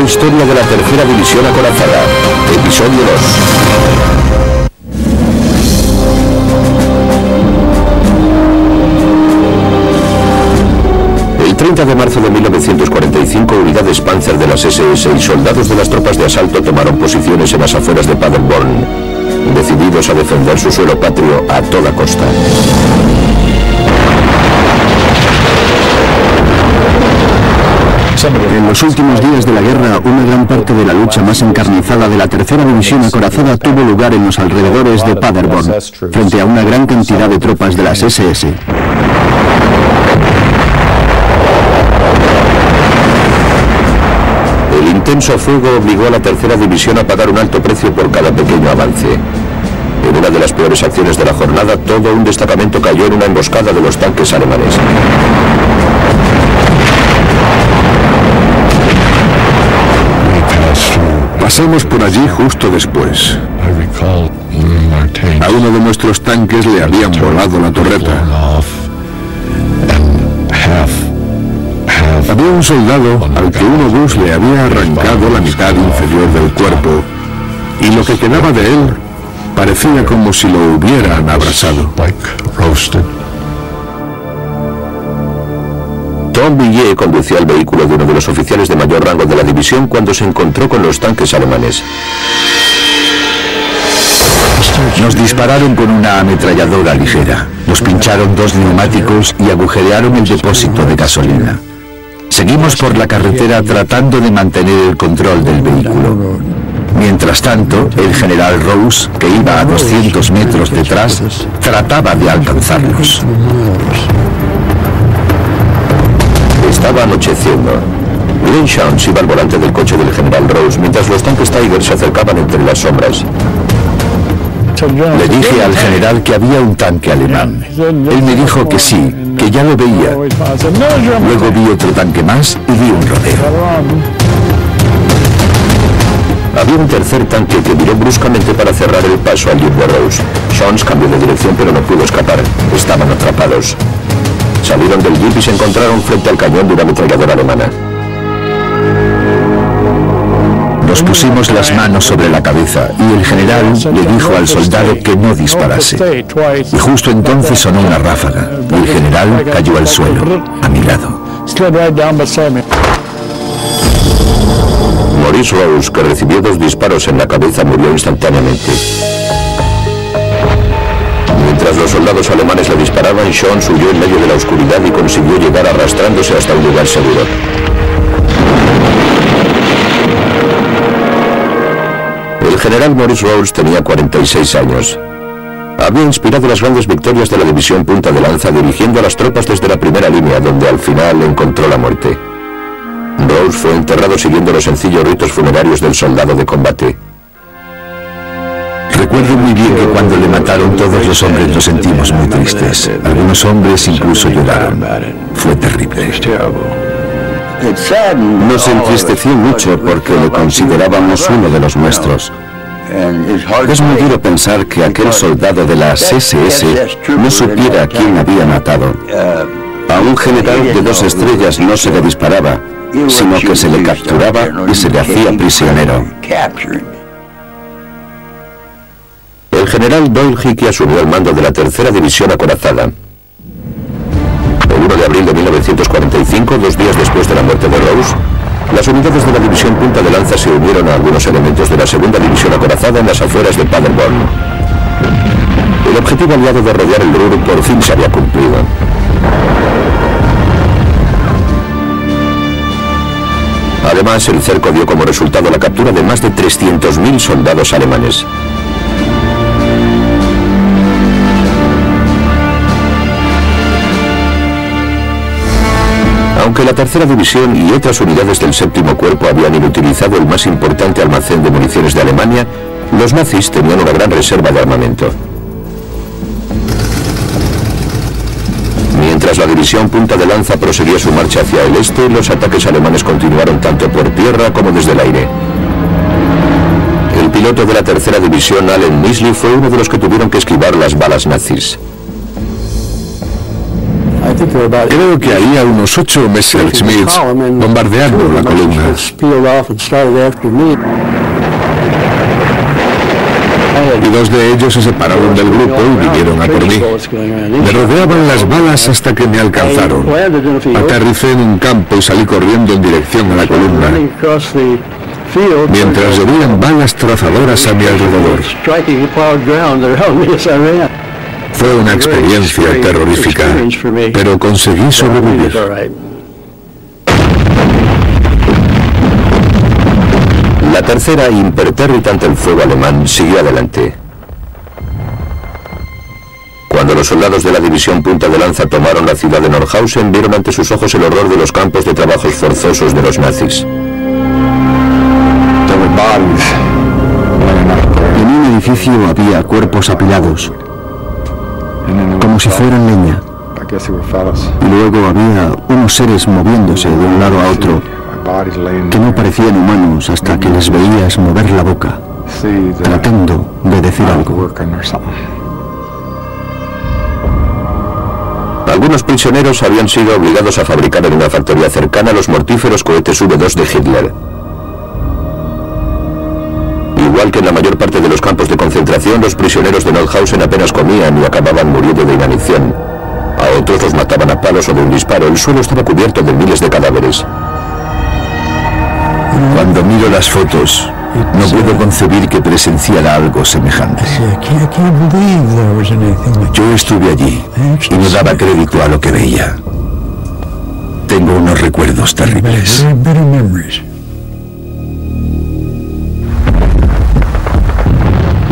historia de la tercera división acorazada. Episodio 2. El 30 de marzo de 1945, unidades Panzer de las SS y soldados de las tropas de asalto tomaron posiciones en las afueras de Paderborn, decididos a defender su suelo patrio a toda costa. En los últimos días de la guerra, una gran parte de la lucha más encarnizada de la tercera división acorazada tuvo lugar en los alrededores de Paderborn, frente a una gran cantidad de tropas de las SS. El intenso fuego obligó a la tercera división a pagar un alto precio por cada pequeño avance. En una de las peores acciones de la jornada, todo un destacamento cayó en una emboscada de los tanques alemanes. Pasamos por allí justo después. A uno de nuestros tanques le habían volado la torreta. Había un soldado al que un obús le había arrancado la mitad inferior del cuerpo, y lo que quedaba de él parecía como si lo hubieran abrasado. Tom Villiers conducía el vehículo de uno de los oficiales de mayor rango de la división cuando se encontró con los tanques alemanes. Nos dispararon con una ametralladora ligera, nos pincharon 2 neumáticos y agujerearon el depósito de gasolina. Seguimos por la carretera tratando de mantener el control del vehículo. Mientras tanto, el general Rose, que iba a 200 metros detrás, trataba de alcanzarlos. Estaba anocheciendo. Glenn Shantz iba al volante del coche del general Rose mientras los tanques Tiger se acercaban entre las sombras. Le dije al general que había un tanque alemán. Él me dijo que sí, que ya lo veía. Luego vi otro tanque más y di un rodeo. Había un tercer tanque que viró bruscamente para cerrar el paso al jeep de Rose. Shantz cambió de dirección pero no pudo escapar. Estaban atrapados. Salieron del jeep y se encontraron frente al cañón de una ametralladora alemana. Nos pusimos las manos sobre la cabeza y el general le dijo al soldado que no disparase. Y justo entonces sonó una ráfaga y el general cayó al suelo, a mi lado. Maurice Rose, que recibió 2 disparos en la cabeza, murió instantáneamente. Mientras los soldados alemanes le disparaban, Shantz huyó en medio de la oscuridad y consiguió llegar arrastrándose hasta un lugar seguro. El general Maurice Rose tenía 46 años. Había inspirado las grandes victorias de la división Punta de Lanza dirigiendo a las tropas desde la primera línea, donde al final encontró la muerte. Rose fue enterrado siguiendo los sencillos ritos funerarios del soldado de combate. Recuerdo muy bien que cuando le mataron todos los hombres nos sentimos muy tristes. Algunos hombres incluso lloraron. Fue terrible. Nos entristeció mucho porque lo considerábamos uno de los nuestros. Es muy duro pensar que aquel soldado de las SS no supiera a quién había matado. A un general de 2 estrellas no se le disparaba, sino que se le capturaba y se le hacía prisionero. El general Doyle Hickey asumió el mando de la tercera división acorazada. El 1 de abril de 1945, 2 días después de la muerte de Rose, las unidades de la división Punta de Lanza se unieron a algunos elementos de la segunda división acorazada en las afueras de Paderborn. El objetivo aliado de rodear el Ruhr por fin se había cumplido. Además, el cerco dio como resultado la captura de más de 300.000 soldados alemanes. Aunque la tercera división y otras unidades del séptimo cuerpo habían inutilizado el más importante almacén de municiones de Alemania, los nazis tenían una gran reserva de armamento. Mientras la división Punta de Lanza proseguía su marcha hacia el este, los ataques alemanes continuaron tanto por tierra como desde el aire. El piloto de la tercera división, Allen Nisley, fue uno de los que tuvieron que esquivar las balas nazis. Creo que había unos 8 Messerschmitts bombardeando la columna. Y 2 de ellos se separaron del grupo y vinieron a por mí. Me rodeaban las balas hasta que me alcanzaron. Aterricé en un campo y salí corriendo en dirección a la columna, mientras llovían balas trazadoras a mi alrededor. Fue una experiencia terrorífica, pero conseguí sobrevivir. La tercera, impertérrita ante el fuego alemán, siguió adelante. Cuando los soldados de la división Punta de Lanza tomaron la ciudad de Nordhausen, vieron ante sus ojos el horror de los campos de trabajos forzosos de los nazis. En un edificio había cuerpos apilados, como si fueran leña. Y luego había unos seres moviéndose de un lado a otro, que no parecían humanos hasta que les veías mover la boca, tratando de decir algo. Algunos prisioneros habían sido obligados a fabricar en una factoría cercana los mortíferos cohetes V2 de Hitler. Igual que en la mayor parte de los campos de concentración, los prisioneros de Nordhausen apenas comían y acababan muriendo de inanición. A otros los mataban a palos o de un disparo. El suelo estaba cubierto de miles de cadáveres. Cuando miro las fotos, no puedo concebir que presenciara algo semejante. Yo estuve allí y no daba crédito a lo que veía. Tengo unos recuerdos terribles.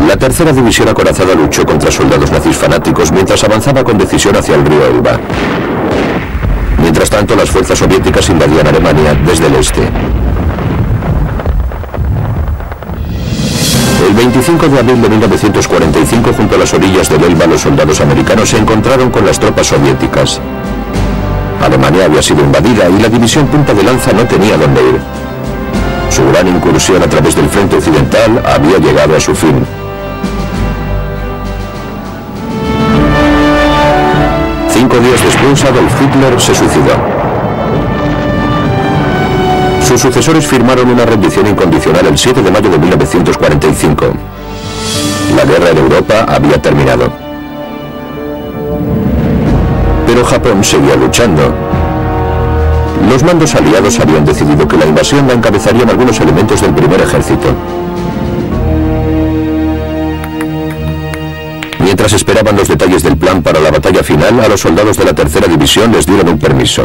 La tercera división acorazada luchó contra soldados nazis fanáticos mientras avanzaba con decisión hacia el río Elba. Mientras tanto, las fuerzas soviéticas invadían Alemania desde el este. El 25 de abril de 1945, junto a las orillas del Elba, los soldados americanos se encontraron con las tropas soviéticas. Alemania había sido invadida y la división Punta de Lanza no tenía dónde ir. Su gran incursión a través del frente occidental había llegado a su fin. Cinco días después, Adolf Hitler se suicidó. Sus sucesores firmaron una rendición incondicional el 7 de mayo de 1945. La guerra en Europa había terminado. Pero Japón seguía luchando. Los mandos aliados habían decidido que la invasión la encabezarían algunos elementos del primer ejército. Mientras esperaban los detalles del plan para la batalla final, a los soldados de la tercera división les dieron un permiso.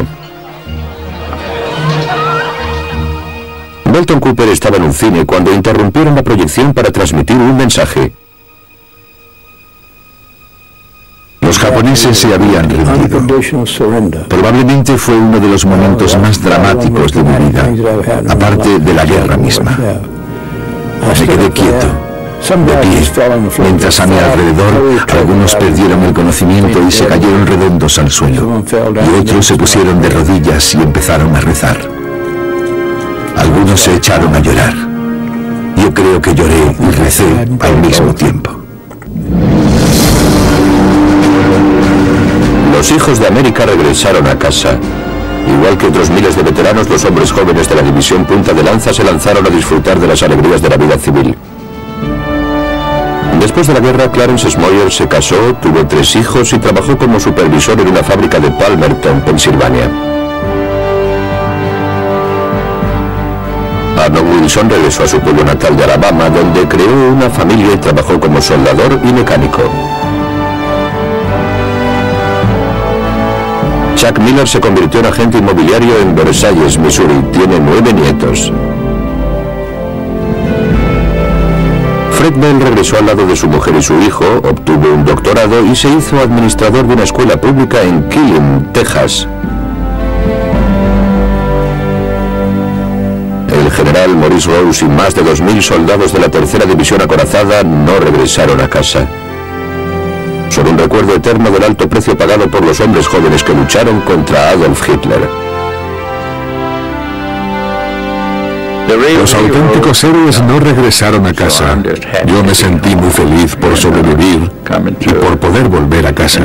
Dalton Cooper estaba en un cine cuando interrumpieron la proyección para transmitir un mensaje. Los japoneses se habían rendido. Probablemente fue uno de los momentos más dramáticos de mi vida, aparte de la guerra misma. Me quedé quieto, de pie, mientras a mi alrededor algunos perdieron el conocimiento y se cayeron redondos al suelo, y otros se pusieron de rodillas y empezaron a rezar. Algunos se echaron a llorar. Yo creo que lloré y recé al mismo tiempo. Los hijos de América regresaron a casa. Igual que otros miles de veteranos, los hombres jóvenes de la división Punta de Lanza se lanzaron a disfrutar de las alegrías de la vida civil. Después de la guerra, Clarence Smoyer se casó, tuvo 3 hijos y trabajó como supervisor en una fábrica de Palmerton, Pensilvania. Arnold Wilson regresó a su pueblo natal de Alabama, donde creó una familia y trabajó como soldador y mecánico. Chuck Miller se convirtió en agente inmobiliario en Versailles, Missouri. Tiene 9 nietos. Fred Bell regresó al lado de su mujer y su hijo, obtuvo un doctorado y se hizo administrador de una escuela pública en Killeen, Texas. El general Maurice Rose y más de 2.000 soldados de la tercera división acorazada no regresaron a casa. Son un recuerdo eterno del alto precio pagado por los hombres jóvenes que lucharon contra Adolf Hitler. Los auténticos héroes no regresaron a casa. Yo me sentí muy feliz por sobrevivir y por poder volver a casa.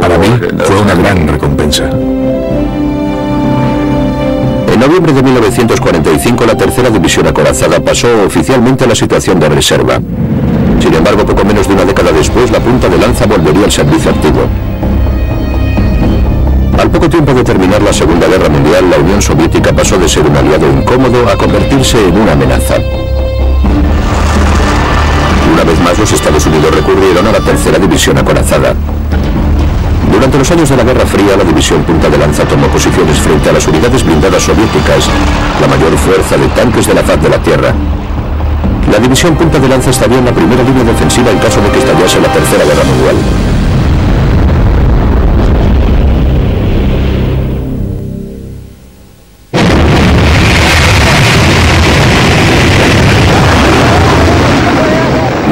Para mí fue una gran recompensa. En noviembre de 1945, la tercera división acorazada pasó oficialmente a la situación de reserva. Sin embargo, poco menos de una década después, la punta de lanza volvería al servicio activo. Al poco tiempo de terminar la Segunda Guerra Mundial, la Unión Soviética pasó de ser un aliado incómodo a convertirse en una amenaza. Una vez más, los Estados Unidos recurrieron a la tercera división acorazada. Durante los años de la Guerra Fría, la división punta de lanza tomó posiciones frente a las unidades blindadas soviéticas, la mayor fuerza de tanques de la faz de la Tierra. La división punta de lanza estaría en la primera línea defensiva en caso de que estallase la Tercera Guerra Mundial.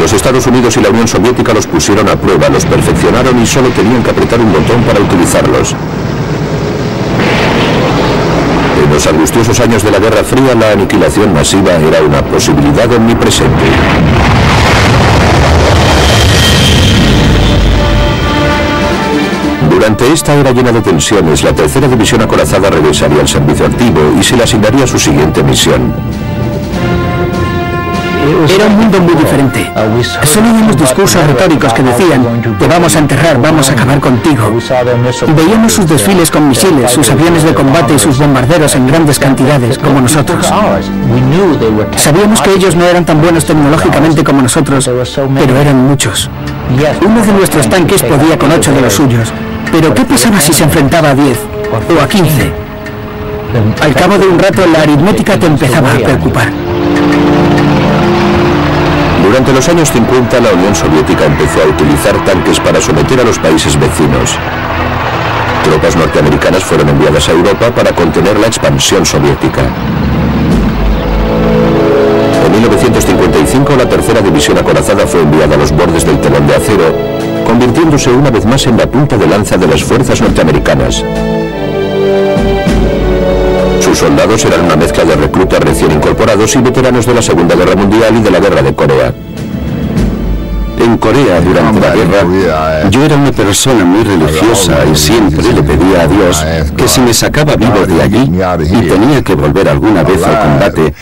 Los Estados Unidos y la Unión Soviética los pusieron a prueba, los perfeccionaron y solo tenían que apretar un botón para utilizarlos. En los angustiosos años de la Guerra Fría, la aniquilación masiva era una posibilidad omnipresente. Durante esta era llena de tensiones, la tercera división acorazada regresaría al servicio activo y se le asignaría su siguiente misión. Era un mundo muy diferente. Solo oímos discursos retóricos que decían: te vamos a enterrar, vamos a acabar contigo. Veíamos sus desfiles con misiles, sus aviones de combate y sus bombarderos en grandes cantidades, como nosotros. Sabíamos que ellos no eran tan buenos tecnológicamente como nosotros, pero eran muchos. Uno de nuestros tanques podía con 8 de los suyos. Pero ¿qué pasaba si se enfrentaba a 10 o a 15? Al cabo de un rato, la aritmética te empezaba a preocupar. Durante los años 50, la Unión Soviética empezó a utilizar tanques para someter a los países vecinos. Tropas norteamericanas fueron enviadas a Europa para contener la expansión soviética. En 1955, la tercera división acorazada fue enviada a los bordes del telón de acero, convirtiéndose una vez más en la punta de lanza de las fuerzas norteamericanas. Sus soldados eran una mezcla de reclutas recién incorporados y veteranos de la Segunda Guerra Mundial y de la Guerra de Corea. En Corea, durante la guerra, yo era una persona muy religiosa y siempre le pedía a Dios que si me sacaba vivo de allí y tenía que volver alguna vez al combate,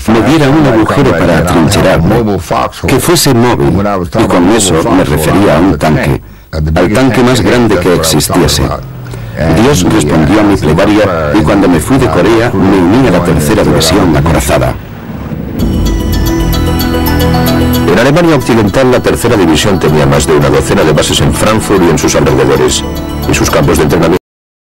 me diera un agujero para atrincherarme, que fuese móvil, y con eso me refería a un tanque, al tanque más grande que existiese. Dios respondió a mi plegaria y cuando me fui de Corea me uní a la tercera división acorazada. En Alemania Occidental, la tercera división tenía más de una docena de bases en Frankfurt y en sus alrededores, y sus campos de entrenamiento